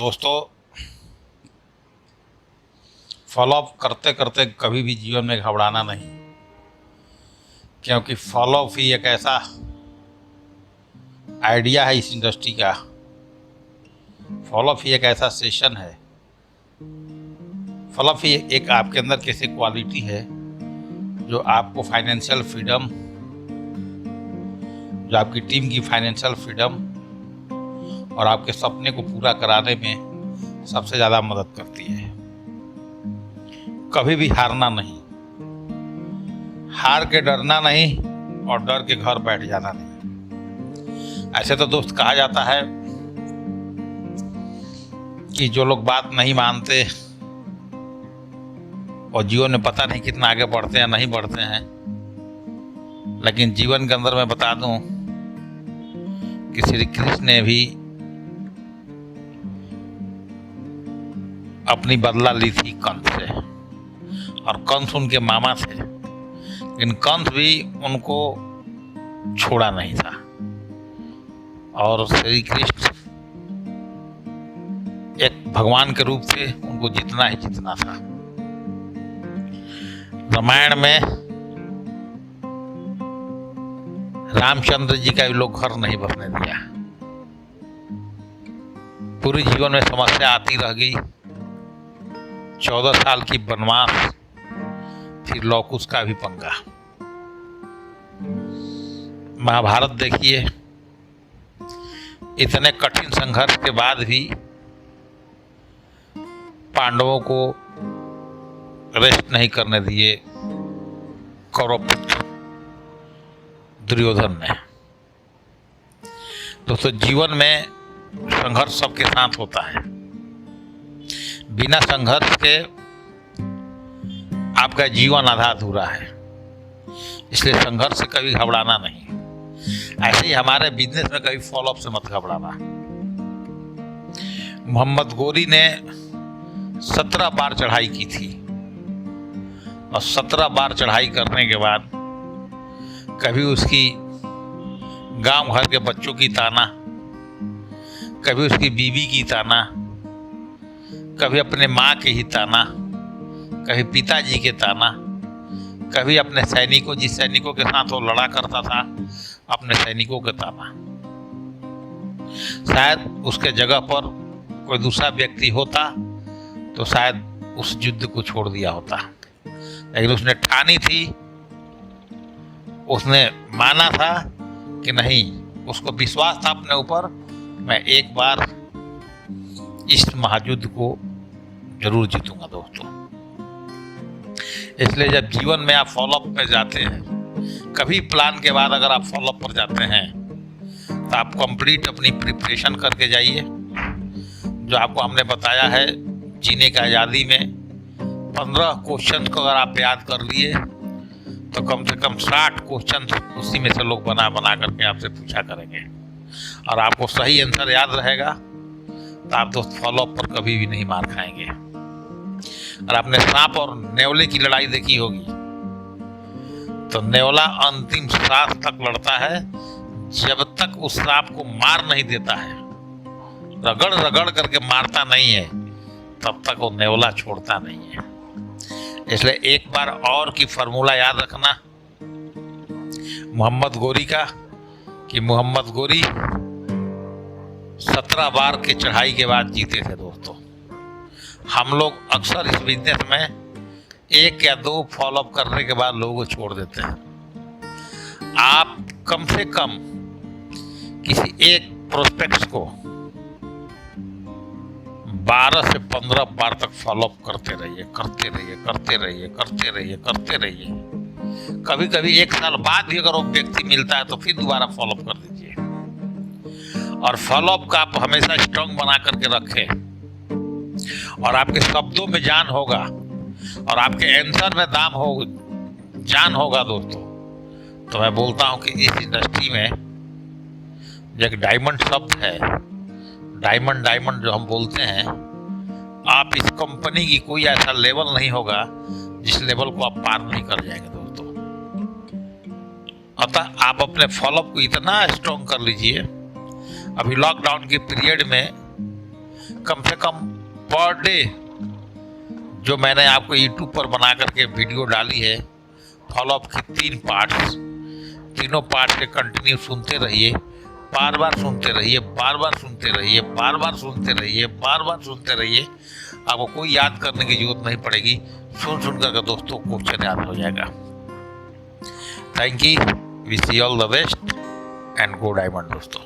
दोस्तों, फॉलोअप करते करते कभी भी जीवन में घबराना नहीं, क्योंकि फॉलोअप ही एक ऐसा आइडिया है इस इंडस्ट्री का। फॉलोअप ही एक ऐसा सेशन है, फॉलोअप ही एक आपके अंदर कैसी क्वालिटी है जो आपको फाइनेंशियल फ्रीडम, जो आपकी टीम की फाइनेंशियल फ्रीडम और आपके सपने को पूरा कराने में सबसे ज़्यादा मदद करती है। कभी भी हारना नहीं, हार के डरना नहीं और डर के घर बैठ जाना नहीं। ऐसे तो दोस्त कहा जाता है कि जो लोग बात नहीं मानते और जीवन में पता नहीं कितना आगे बढ़ते हैं नहीं बढ़ते हैं, लेकिन जीवन के अंदर मैं बता दूं कि श्री कृष्ण ने भी अपनी बदला ली थी कंस से, और कंस उनके मामा थे, लेकिन कंस भी उनको छोड़ा नहीं था। और श्री कृष्ण एक भगवान के रूप से उनको जितना ही जितना था। रामायण में रामचंद्र जी का भी लोग घर नहीं बसने दिया। पूरे जीवन में समस्या आती रह गई। 14 साल की वनवास, फिर लौकुश का भी पंगा। महाभारत देखिए, इतने कठिन संघर्ष के बाद भी पांडवों को रेस्ट नहीं करने दिए कौरव पुत्र दुर्योधन ने। दोस्तों, जीवन में संघर्ष सबके साथ होता है। बिना संघर्ष के आपका जीवन आधा अधूरा है, इसलिए संघर्ष से कभी घबराना नहीं। ऐसे ही हमारे बिजनेस में कभी फॉलोअप से मत घबराना। मोहम्मद गोरी ने 17 बार चढ़ाई की थी, और 17 बार चढ़ाई करने के बाद कभी उसकी गांव भर के बच्चों की ताना, कभी उसकी बीवी की ताना, कभी अपने माँ के ही ताना, कभी पिताजी के ताना, कभी अपने सैनिकों, जिस सैनिकों के साथ वो लड़ा करता था, अपने सैनिकों के ताना। शायद उसके जगह पर कोई दूसरा व्यक्ति होता तो शायद उस युद्ध को छोड़ दिया होता, लेकिन उसने ठानी थी, उसने माना था कि नहीं, उसको विश्वास था अपने ऊपर, मैं एक बार इस महायुद्ध को जरूर जीतूंगा। दोस्तों, इसलिए जब जीवन में आप फॉलोअप में जाते हैं, कभी प्लान के बाद अगर आप फॉलोअप पर जाते हैं तो आप कंप्लीट अपनी प्रिपरेशन करके जाइए। जो आपको हमने बताया है जीने की आज़ादी में, 15 क्वेश्चन को अगर आप याद कर लिए तो कम से कम 60 क्वेश्चन उसी में से लोग बना बना करके आपसे पूछा करेंगे, और आपको सही आंसर याद रहेगा तो आप दोस्त फॉलोअप पर कभी भी नहीं मार खाएंगे। और आपने सांप और नेवले की लड़ाई देखी होगी, तो नेवला अंतिम सांस तक लड़ता है, जब तक उस सांप को मार नहीं देता है, रगड़ रगड़ करके मारता नहीं है, तब तक वो नेवला छोड़ता नहीं है। इसलिए एक बार और की फॉर्मूला याद रखना मोहम्मद गोरी का, कि मोहम्मद गोरी 17 बार की चढ़ाई के बाद जीते थे। दोस्तों, हम लोग अक्सर इस बिजनेस में 1 या 2 फॉलोअप करने के बाद लोगों को छोड़ देते हैं। आप कम से कम किसी एक प्रोस्पेक्ट को 12 से 15 बार तक फॉलोअप करते रहिए, करते रहिए, करते रहिए, करते रहिए, करते रहिए। कभी कभी 1 साल बाद भी अगर वो व्यक्ति मिलता है तो फिर दोबारा फॉलोअप कर दीजिए, और फॉलोअप का आप हमेशा स्ट्रांग बना करके रखें, और आपके शब्दों में जान होगा और आपके आंसर में जान होगा। दोस्तों, तो मैं बोलता हूं कि इस इंडस्ट्री में जो एक डायमंड शब्द है, डायमंड जो हम बोलते हैं, आप इस कंपनी की कोई ऐसा लेवल नहीं होगा जिस लेवल को आप पार नहीं कर जाएंगे। दोस्तों, अतः आप अपने फॉलोअप को इतना स्ट्रांग कर लीजिए। अभी लॉकडाउन के पीरियड में कम से कम पर डे जो मैंने आपको यूट्यूब पर बना करके वीडियो डाली है फॉलोअप की 3 पार्ट्स, तीनों पार्ट के कंटिन्यू सुनते रहिए, बार बार सुनते रहिए, बार बार सुनते रहिए, बार बार सुनते रहिए, बार बार सुनते रहिए। आपको कोई याद करने की जरूरत नहीं पड़ेगी, सुन सुन करके दोस्तों क्वेश्चन याद हो जाएगा। Thank you, wish you all the best and go diamond दोस्तों।